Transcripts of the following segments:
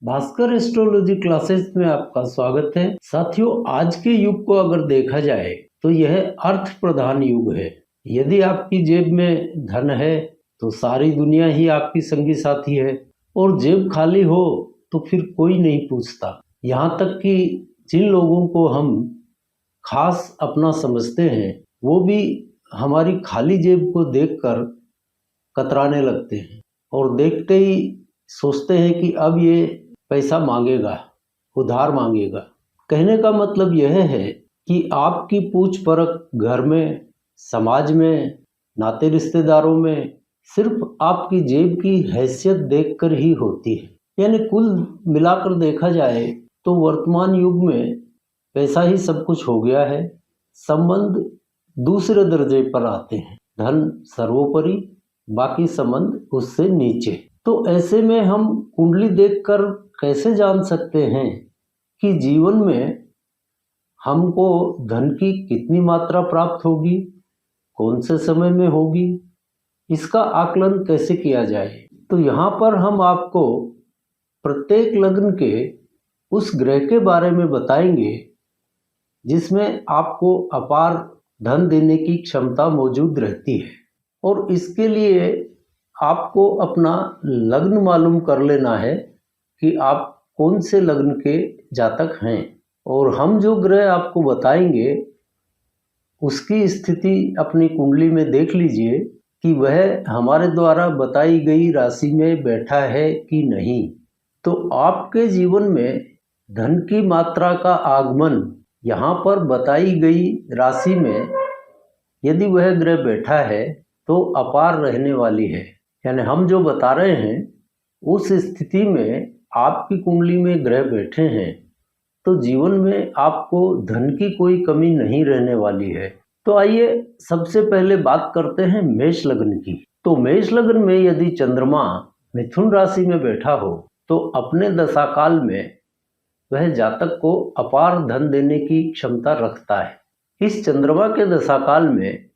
Bhaskar astrology classes में आपका स्वागत है। साथियों, आज के युग को अगर देखा जाए तो यह अर्थ प्रधान युग है। यदि आपकी जेब में धन है तो सारी दुनिया ही आपकी संगी साथी है, और जेब खाली हो तो फिर कोई नहीं पूछता। यहाँ तक कि जिन लोगों को हम खास अपना समझते हैं वो भी हमारी खाली जेब को देखकर कतराने लगते हैं और देखते ही सोचते हैं कि अब ये पैसा मांगेगा, उधार मांगेगा। कहने का मतलब यह है कि आपकी पूछ परख घर में, समाज में, नाते रिश्तेदारों में सिर्फ आपकी जेब की हैसियत देखकर ही होती है। यानी कुल मिलाकर देखा जाए तो वर्तमान युग में पैसा ही सब कुछ हो गया है। संबंध दूसरे दर्जे पर आते हैं, धन सर्वोपरि, बाकी संबंध उससे नीचे। तो ऐसे में हम कुंडली देखकर कैसे जान सकते हैं कि जीवन में हमको धन की कितनी मात्रा प्राप्त होगी, कौन से समय में होगी, इसका आकलन कैसे किया जाए? तो यहाँ पर हम आपको प्रत्येक लग्न के उस ग्रह के बारे में बताएंगे जिसमें आपको अपार धन देने की क्षमता मौजूद रहती है। और इसके लिए आपको अपना लग्न मालूम कर लेना है कि आप कौन से लग्न के जातक हैं, और हम जो ग्रह आपको बताएंगे उसकी स्थिति अपनी कुंडली में देख लीजिए कि वह हमारे द्वारा बताई गई राशि में बैठा है कि नहीं। तो आपके जीवन में धन की मात्रा का आगमन यहाँ पर बताई गई राशि में यदि वह ग्रह बैठा है तो अपार रहने वाली है। यानी हम जो बता रहे हैं उस स्थिति में आपकी कुंडली में ग्रह बैठे हैं तो जीवन में आपको धन की कोई कमी नहीं रहने वाली है। तो आइए सबसे पहले बात करते हैं मेष लग्न की। तो मेष लग्न में यदि चंद्रमा मिथुन राशि में बैठा हो तो अपने दशाकाल में वह जातक को अपार धन देने की क्षमता रखता है। इस चंद्रमा के दशाकाल में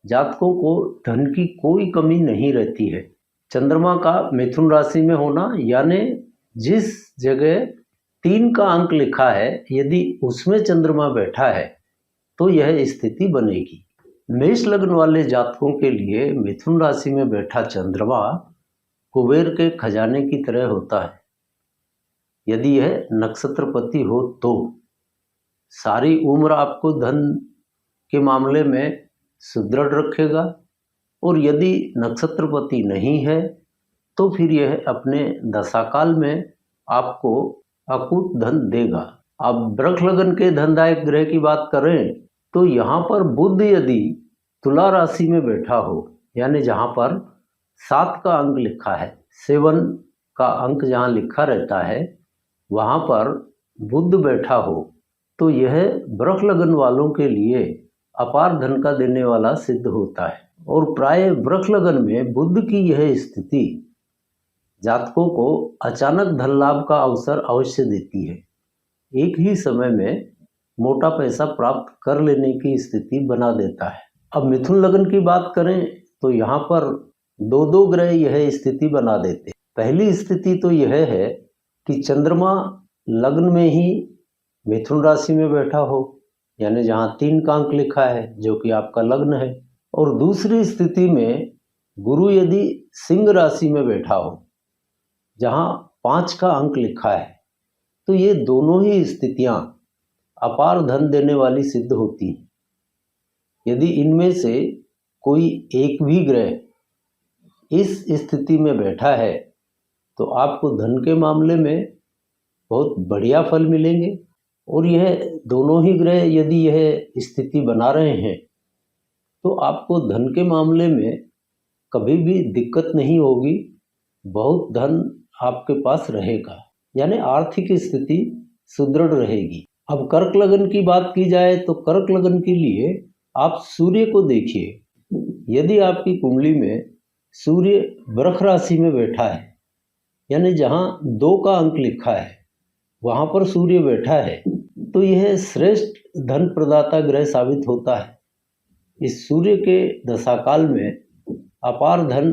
जातकों को धन की कोई कमी नहीं रहती है। चंद्रमा का मिथुन राशि में होना, यानी जिस जगह 3 का अंक लिखा है यदि उसमें चंद्रमा बैठा है तो यह स्थिति बनेगी। मेष लग्न वाले जातकों के लिए मिथुन राशि में बैठा चंद्रमा कुबेर के खजाने की तरह होता है। यदि यह नक्षत्रपति हो तो सारी उम्र आपको धन के मामले में सुदृढ़ रखेगा, और यदि नक्षत्रपति नहीं है तो फिर यह अपने दशाकाल में आपको अकूत धन देगा। अब वृष लग्न के धनदायक ग्रह की बात करें तो यहाँ पर बुध यदि तुला राशि में बैठा हो, यानी जहाँ पर 7 का अंक लिखा है, 7 का अंक जहाँ लिखा रहता है वहाँ पर बुध बैठा हो तो यह वृष लग्न वालों के लिए अपार धन का देने वाला सिद्ध होता है। और प्राय वृष लग्न में बुध की यह स्थिति जातकों को अचानक धन लाभ का अवसर अवश्य देती है। एक ही समय में मोटा पैसा प्राप्त कर लेने की स्थिति बना देता है। अब मिथुन लग्न की बात करें तो यहाँ पर 2 ग्रह यह स्थिति बना देते हैं। पहली स्थिति तो यह है कि चंद्रमा लग्न में ही मिथुन राशि में बैठा हो, यानी जहाँ 3 का अंक लिखा है जो कि आपका लग्न है। और दूसरी स्थिति में गुरु यदि सिंह राशि में बैठा हो जहाँ 5 का अंक लिखा है, तो ये दोनों ही स्थितियाँ अपार धन देने वाली सिद्ध होती हैं। यदि इनमें से कोई एक भी ग्रह इस स्थिति में बैठा है तो आपको धन के मामले में बहुत बढ़िया फल मिलेंगे। और यह दोनों ही ग्रह यदि यह स्थिति बना रहे हैं तो आपको धन के मामले में कभी भी दिक्कत नहीं होगी, बहुत धन आपके पास रहेगा, यानी आर्थिक स्थिति सुदृढ़ रहेगी। अब कर्क लग्न की बात की जाए तो कर्क लग्न के लिए आप सूर्य को देखिए। यदि आपकी कुंडली में सूर्य वृष राशि में बैठा है, यानी जहाँ 2 का अंक लिखा है वहाँ पर सूर्य बैठा है, तो यह श्रेष्ठ धन प्रदाता ग्रह साबित होता है। इस सूर्य के दशाकाल में अपार धन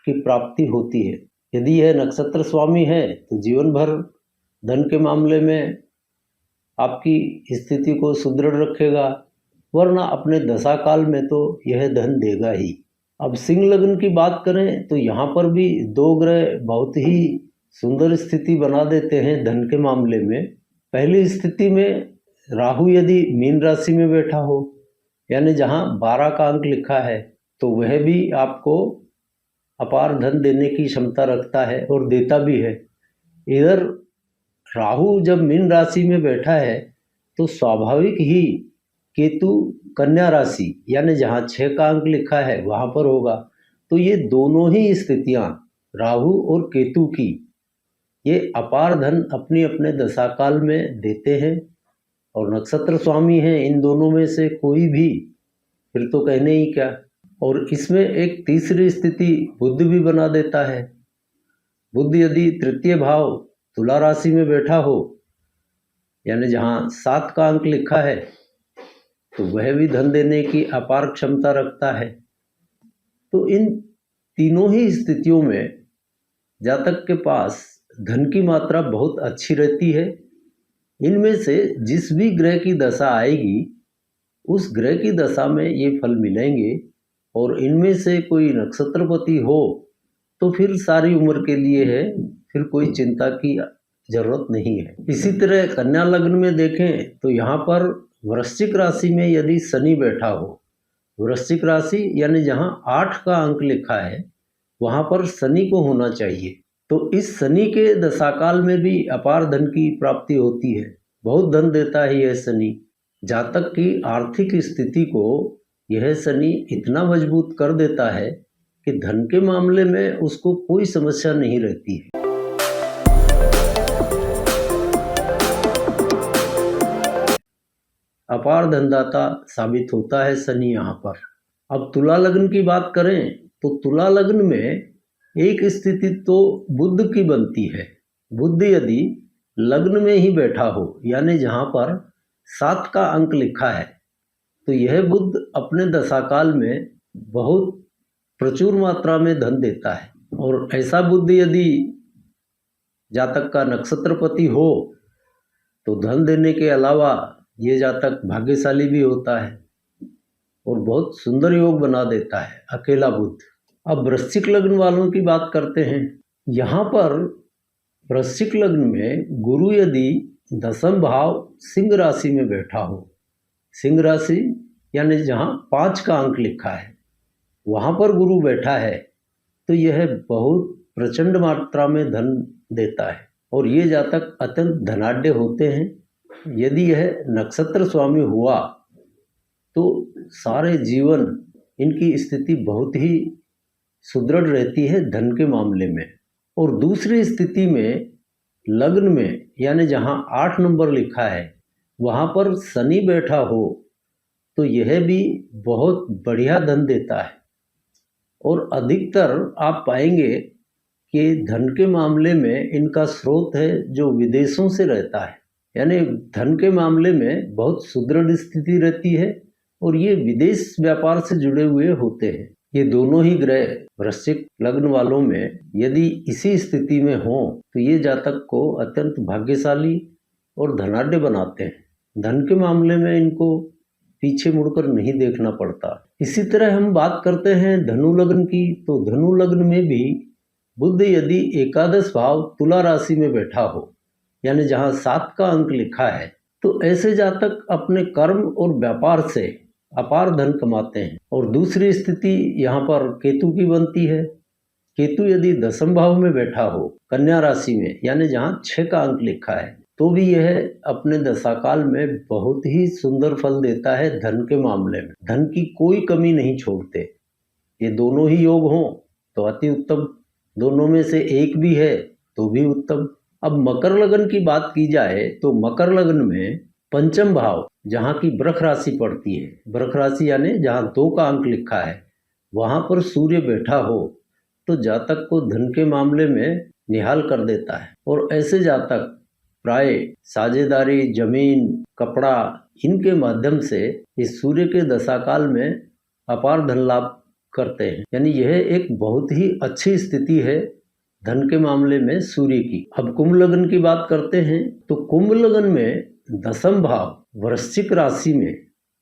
की प्राप्ति होती है। यदि यह नक्षत्र स्वामी है तो जीवन भर धन के मामले में आपकी स्थिति को सुदृढ़ रखेगा, वरना अपने दशा काल में तो यह धन देगा ही। अब सिंह लग्न की बात करें तो यहाँ पर भी दो ग्रह बहुत ही सुंदर स्थिति बना देते हैं धन के मामले में। पहली स्थिति में राहु यदि मीन राशि में बैठा हो, यानी जहाँ 12 का अंक लिखा है, तो वह भी आपको अपार धन देने की क्षमता रखता है और देता भी है। इधर राहु जब मीन राशि में बैठा है तो स्वाभाविक ही केतु कन्या राशि यानी जहाँ 6 का अंक लिखा है वहाँ पर होगा। तो ये दोनों ही स्थितियाँ राहु और केतु की ये अपार धन अपने अपने दशाकाल में देते हैं, और नक्षत्र स्वामी हैं इन दोनों में से कोई भी फिर तो कहने ही क्या। और इसमें एक तीसरी स्थिति बुध भी बना देता है। बुध यदि तृतीय भाव तुला राशि में बैठा हो, यानी जहाँ 7 का अंक लिखा है, तो वह भी धन देने की अपार क्षमता रखता है। तो इन तीनों ही स्थितियों में जातक के पास धन की मात्रा बहुत अच्छी रहती है। इनमें से जिस भी ग्रह की दशा आएगी उस ग्रह की दशा में ये फल मिलेंगे, और इनमें से कोई नक्षत्रपति हो तो फिर सारी उम्र के लिए है, फिर कोई चिंता की जरूरत नहीं है। इसी तरह कन्या लग्न में देखें तो यहाँ पर वृश्चिक राशि में यदि शनि बैठा हो, वृश्चिक राशि यानी जहाँ 8 का अंक लिखा है वहाँ पर शनि को होना चाहिए। तो इस शनि के दशाकाल में भी अपार धन की प्राप्ति होती है, बहुत धन देता है यह शनि। जातक की आर्थिक स्थिति को यह शनि इतना मजबूत कर देता है कि धन के मामले में उसको कोई समस्या नहीं रहती है। अपार धनदाता साबित होता है शनि यहाँ पर। अब तुला लग्न की बात करें तो तुला लग्न में एक स्थिति तो बुध की बनती है। बुध यदि लग्न में ही बैठा हो, यानी जहाँ पर 7 का अंक लिखा है, तो यह बुध अपने दशाकाल में बहुत प्रचुर मात्रा में धन देता है। और ऐसा बुध यदि जातक का नक्षत्रपति हो तो धन देने के अलावा ये जातक भाग्यशाली भी होता है और बहुत सुंदर योग बना देता है अकेला बुध। अब वृश्चिक लग्न वालों की बात करते हैं। यहाँ पर वृश्चिक लग्न में गुरु यदि 10म भाव सिंह राशि में बैठा हो, सिंह राशि यानी जहाँ 5 का अंक लिखा है वहाँ पर गुरु बैठा है, तो यह बहुत प्रचंड मात्रा में धन देता है और ये जातक अत्यंत धनाढ्य होते हैं। यदि यह नक्षत्र स्वामी हुआ तो सारे जीवन इनकी स्थिति बहुत ही सुदृढ़ रहती है धन के मामले में। और दूसरी स्थिति में लग्न में यानी जहाँ 8 नंबर लिखा है वहाँ पर शनि बैठा हो तो यह भी बहुत बढ़िया धन देता है। और अधिकतर आप पाएंगे कि धन के मामले में इनका स्रोत है जो विदेशों से रहता है, यानी धन के मामले में बहुत सुदृढ़ स्थिति रहती है और ये विदेश व्यापार से जुड़े हुए होते हैं। ये दोनों ही ग्रह वृश्चिक लग्न वालों में यदि इसी स्थिति में हो तो ये जातक को अत्यंत भाग्यशाली और धनाढ्य बनाते हैं। धन के मामले में इनको पीछे मुड़कर नहीं देखना पड़ता। इसी तरह हम बात करते हैं धनु लग्न की, तो धनु लग्न में भी बुध यदि एकादश भाव तुला राशि में बैठा हो, यानी जहाँ 7 का अंक लिखा है, तो ऐसे जातक अपने कर्म और व्यापार से अपार धन कमाते हैं। और दूसरी स्थिति यहाँ पर केतु की बनती है। केतु यदि 10म भाव में बैठा हो कन्या राशि में, यानी जहाँ 6 का अंक लिखा है, तो भी यह अपने दशाकाल में बहुत ही सुंदर फल देता है धन के मामले में। धन की कोई कमी नहीं छोड़ते। ये दोनों ही योग हों तो अति उत्तम, दोनों में से एक भी है तो भी उत्तम। अब मकर लग्न की बात की जाए तो मकर लग्न में 5म भाव जहाँ की वृष राशि पड़ती है, वृष राशि यानी जहाँ 2 का अंक लिखा है वहाँ पर सूर्य बैठा हो तो जातक को धन के मामले में निहाल कर देता है। और ऐसे जातक प्राय साझेदारी, जमीन, कपड़ा इनके माध्यम से इस सूर्य के दशाकाल में अपार धन लाभ करते हैं। यानी यह एक बहुत ही अच्छी स्थिति है धन के मामले में सूर्य की। अब कुंभ लग्न की बात करते हैं तो कुंभ लग्न में दशम भाव वृश्चिक राशि में,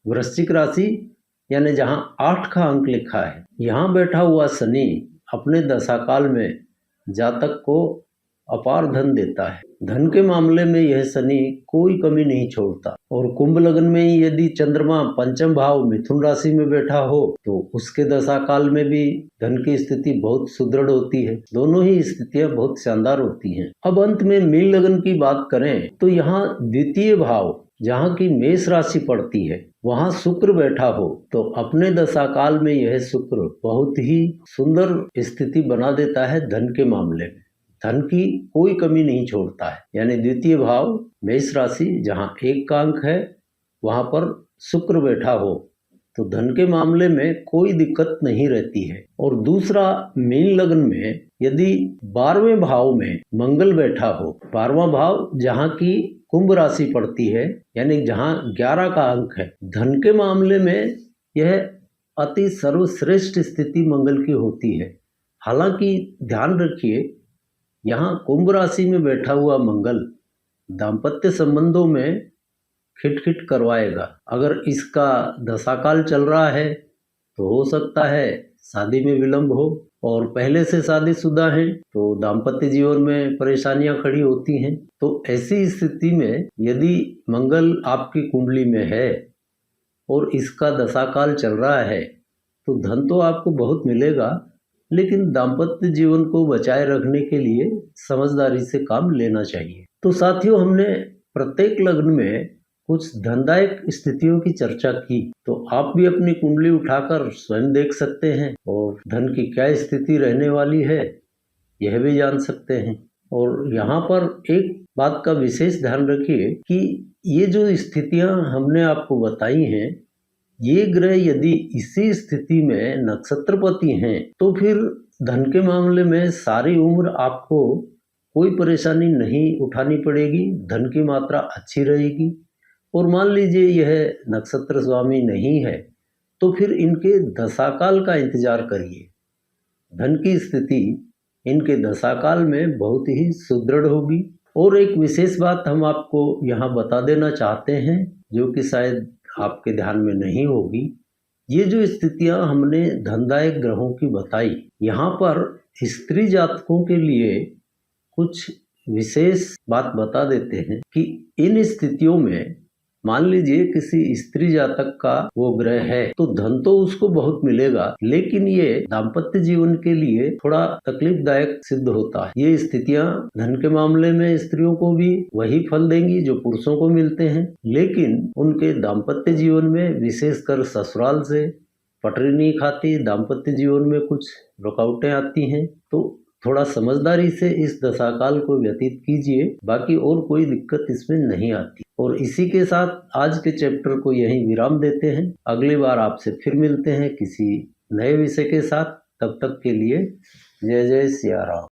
वृश्चिक राशि यानी जहां 8 का अंक लिखा है, यहाँ बैठा हुआ शनि अपने दशाकाल में जातक को अपार धन देता है। धन के मामले में यह शनि कोई कमी नहीं छोड़ता। और कुंभ लग्न में ही यदि चंद्रमा पंचम भाव मिथुन राशि में बैठा हो तो उसके दशा काल में भी धन की स्थिति बहुत सुदृढ़ होती है। दोनों ही स्थितियां बहुत शानदार होती हैं। अब अंत में मीन लग्न की बात करें तो यहाँ द्वितीय भाव जहाँ की मेष राशि पड़ती है वहाँ शुक्र बैठा हो तो अपने दशा काल में यह शुक्र बहुत ही सुंदर स्थिति बना देता है। धन के मामले में धन की कोई कमी नहीं छोड़ता है। यानी द्वितीय भाव मेष राशि जहाँ 1 का अंक है वहाँ पर शुक्र बैठा हो तो धन के मामले में कोई दिक्कत नहीं रहती है। और दूसरा मीन लग्न में यदि 12वें भाव में मंगल बैठा हो, 12वां भाव जहाँ की कुंभ राशि पड़ती है यानी जहाँ 11 का अंक है, धन के मामले में यह अति सर्वश्रेष्ठ स्थिति मंगल की होती है। हालांकि ध्यान रखिए यहाँ कुंभ राशि में बैठा हुआ मंगल दाम्पत्य संबंधों में खिटखिट करवाएगा। अगर इसका दशाकाल चल रहा है तो हो सकता है शादी में विलंब हो, और पहले से शादीशुदा हैं तो दाम्पत्य जीवन में परेशानियां खड़ी होती हैं। तो ऐसी स्थिति में यदि मंगल आपकी कुंडली में है और इसका दशाकाल चल रहा है तो धन तो आपको बहुत मिलेगा, लेकिन दाम्पत्य जीवन को बचाए रखने के लिए समझदारी से काम लेना चाहिए। तो साथियों, हमने प्रत्येक लग्न में कुछ धनदायक स्थितियों की चर्चा की, तो आप भी अपनी कुंडली उठाकर स्वयं देख सकते हैं और धन की क्या स्थिति रहने वाली है यह भी जान सकते हैं। और यहाँ पर एक बात का विशेष ध्यान रखिए कि ये जो स्थितियाँ हमने आपको बताई हैं, ये ग्रह यदि इसी स्थिति में नक्षत्रपति हैं तो फिर धन के मामले में सारी उम्र आपको कोई परेशानी नहीं उठानी पड़ेगी, धन की मात्रा अच्छी रहेगी। और मान लीजिए यह नक्षत्र स्वामी नहीं है तो फिर इनके दशाकाल का इंतजार करिए। धन की स्थिति इनके दशाकाल में बहुत ही सुदृढ़ होगी। और एक विशेष बात हम आपको यहाँ बता देना चाहते हैं जो कि शायद आपके ध्यान में नहीं होगी। ये जो स्थितियां हमने धनदायक ग्रहों की बताई, यहाँ पर स्त्री जातकों के लिए कुछ विशेष बात बता देते हैं कि इन स्थितियों में मान लीजिए किसी स्त्री जातक का वो ग्रह है तो धन तो उसको बहुत मिलेगा, लेकिन ये दाम्पत्य जीवन के लिए थोड़ा तकलीफदायक सिद्ध होता है। ये स्थितियां धन के मामले में स्त्रियों को भी वही फल देंगी जो पुरुषों को मिलते हैं, लेकिन उनके दाम्पत्य जीवन में विशेषकर ससुराल से पटरी नहीं खाती, दाम्पत्य जीवन में कुछ रुकावटें आती हैं। तो थोड़ा समझदारी से इस दशाकाल को व्यतीत कीजिए, बाकी और कोई दिक्कत इसमें नहीं आती। और इसी के साथ आज के चैप्टर को यहीं विराम देते हैं। अगली बार आपसे फिर मिलते हैं किसी नए विषय के साथ। तब तक के लिए जय जय सिया राम।